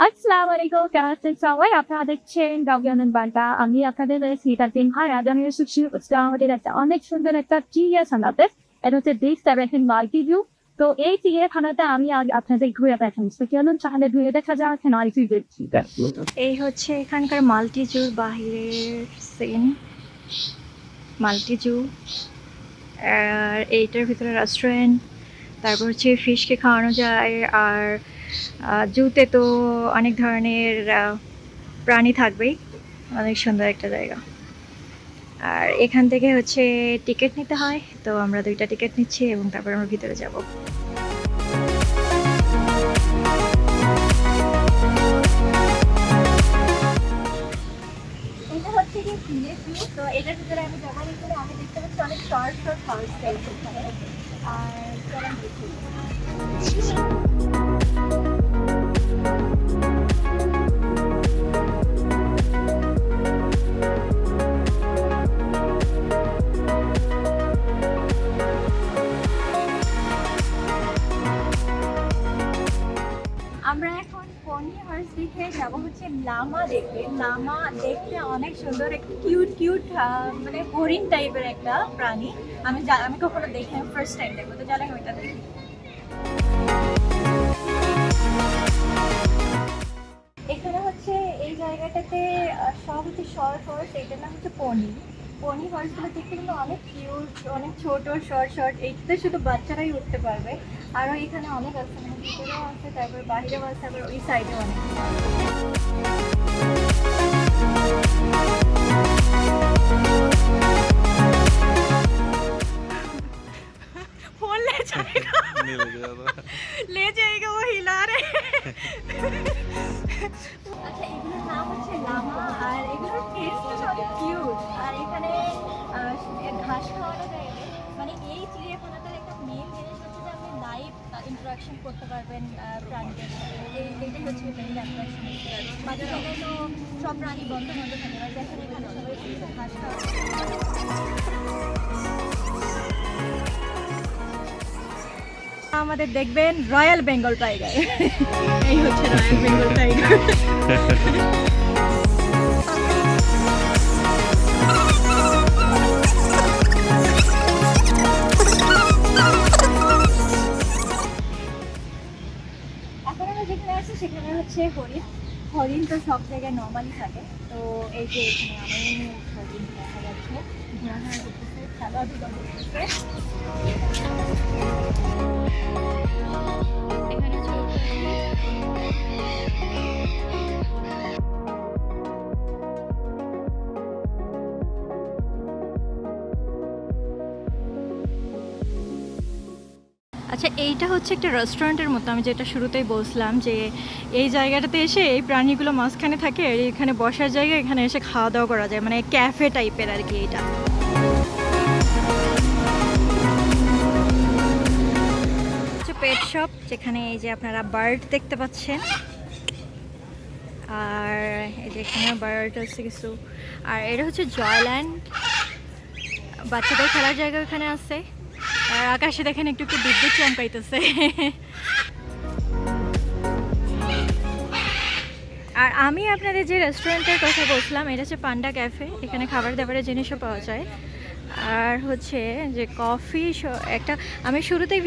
আসসালামু আলাইকুম, কেমন আছেন সবাই? আপনারা দেখছেন গাউয়ানের বার্তা। আমি আপনাদের সিটার ভাই আজ আমি এসেছি আমাদের একটা অনেক সুন্দর একটা চিড়িয়াখানাতে। এটা হচ্ছে বিগ সেভেন মাল্টি ভিউ। তো এই চিড়িয়াখানাতে আমি আজ আপনাদের ঘুরে দেখাচ্ছি। তো চলুন তাহলে ঘুরে দেখা যাক আর কি দেখছি। এই হচ্ছে এখানকার মাল্টি জুর বাহিরের সিন। মাল্টি জু, আর এইটার ভিতরে রেস্টুরেন্ট, তারপর হচ্ছে ফিশকে খাওয়ানো যায়। আর জুতে তো অনেক ধরনের প্রাণী থাকবেই। অনেক সুন্দর একটা জায়গা। আর এখান থেকে হচ্ছে টিকিট নিতে হয়, তো আমরা 2টা টিকিট নিচ্ছি এবং তারপর আমরা ভিতরে যাব। এটা হচ্ছে কি সিলেট ভিউ। তো এটার ভিতরে আমি যাবার করে আমি দেখতে পাচ্ছি অনেক শর্ট শর্ট হাউস টাইপ এখানে। আর চলেন দেখি। আমরা এখন পনি হর্স দেখে যাবো হচ্ছে লামা দেখতে। লামা দেখতে অনেক সুন্দর, একটা কিউট কিউট মানে হরিণ টাইপের একটা প্রাণী। আমি কখনো দেখি, ফার্স্ট টাইম দেখবো, তো চলেন ওইটা দেখি। এখানে হচ্ছে এই জায়গাটাতে সব হচ্ছে শর্ট হর্স, এটার নাম হচ্ছে পনি। পনি হর্সগুলো দেখতে কিন্তু অনেক কিউট, অনেক ছোট শর্ট শর্ট। এইটাতে শুধু বাচ্চারাই উঠতে পারবে। আরও এখানে অনেক আছে, মানে ভিতরেও আছে, তারপর বাইরেও আছে, আবার ওই সাইডেও অনেক फोन ले जाएगा नहीं लग रहा था। ले जाएगा, वो हिला रहे। আচ্ছা, এগুলোর নাম হচ্ছে লামা, আর এগুলোর ফেসটা অনেক কিউট। আর এখানে ঘাস খাওয়ানো যায় এদের। মানে এই চিড়িয়াখানাটার একটা মেন জিনিস হচ্ছে যে আপনি লাইভ ইন্টারাকশন করতে পারবেন প্রাণীদের সাথে। এইটাই হচ্ছে মেইন অ্যাট্রাকশন। বাকি জায়গায় তো সব প্রাণী বন্ধ বন্ধ থাকে, আর দেখেন এখানে সবাই ঘাস খাওয়া। আমাদের দেখবেন রয়্যাল বেঙ্গল টাইগার। এই হচ্ছে রয়্যাল বেঙ্গল টাইগার। এখন আমরা যেখানে আছি সেখানে হচ্ছে হরিণ। হরিণ তো সব জায়গায় নর্মালি থাকে। তো এই যে এখানে অনেক হরিণ দেখা যাচ্ছে, ঘোরাঘুরা করতেছে, খেলাধুলা করতেছে। এখানে আচ্ছা, এইটা হচ্ছে একটা রেস্টুরেন্টের মতো। আমি যেটা শুরুতেই বলছিলাম যে এই জায়গাটাতে এসে এই প্রাণীগুলো মাঝখানে থাকে, আর এখানে বসার জায়গা, এখানে এসে খাওয়া দাওয়া করা যায়, মানে ক্যাফে টাইপের আর কি এটা। পেট শপ, যেখানে এই যে আপনারা বার্ড দেখতে পাচ্ছেন, আর এই যে এখানে বার্ড আছে কিছু। আর এটা হচ্ছে জয়ল্যান্ড, বাচ্চাদের খেলার জায়গা এখানে আছে। আর আকাশে দেখেন একটু একটু বিদ্যুৎ চমকাইতেছে। আর আমি আপনাদের যে রেস্টুরেন্টের কথা বলছিলাম, এটা হচ্ছে পান্ডা ক্যাফে। এখানে খাবার দাবারের জিনিসও পাওয়া যায়। আর হচ্ছে যে কফি একটা, আমি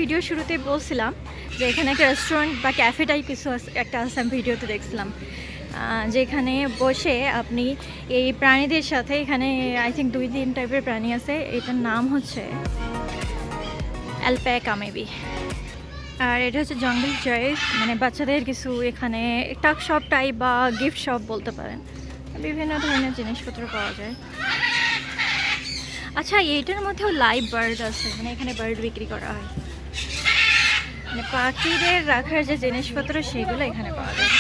ভিডিও শুরুতেই বলছিলাম যে এখানে একটা রেস্টুরেন্ট বা ক্যাফে টাইপ কিছু একটা আছে, আমি ভিডিওতে দেখছিলাম, যেখানে বসে আপনি এই প্রাণীদের সাথে, এখানে আই থিঙ্ক 2-3 টাইপের প্রাণী আছে। এটার নাম হচ্ছে অ্যালপ্যাকা মেবি। আর এটা হচ্ছে জঙ্গল চয়েস, মানে বাচ্চাদের কিছু এখানে টাক শপ টাইপ বা গিফট শপ বলতে পারেন। বিভিন্ন ধরনের জিনিসপত্র পাওয়া যায়। আচ্ছা, এইটার মধ্যেও লাইভ বার্ড আছে, মানে এখানে বার্ড বিক্রি করা হয়, মানে পাখিদের রাখার যে জিনিসপত্র সেগুলো এখানে পাওয়া যায়।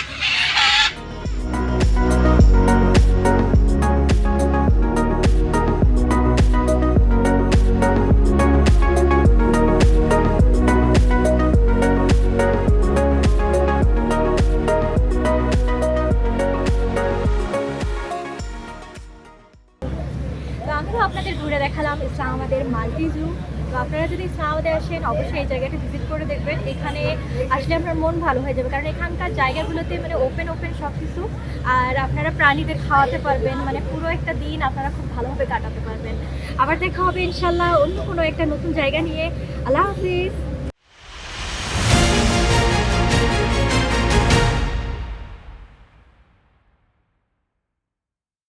আপনাদের ঘুরে দেখালাম ইসলামাবাদের মাল্টি জু। তো আপনারা যদি ইসলামাবাদে আসেন অবশ্যই এই জায়গাটা ভিজিট করে দেখবেন, এখানে আসলে আপনার মন ভালো হয়ে যাবে, কারণ এখানকার জায়গাগুলোতে মানে ওপেন সব কিছু, আর আপনারা প্রাণীদের খাওয়াতে পারবেন, মানে পুরো একটা দিন আপনারা খুব ভালোভাবে কাটাতে পারবেন। আবার দেখা হবে ইনশাল্লাহ অন্য কোনো একটা নতুন জায়গা নিয়ে। আল্লাহ হাফিজ।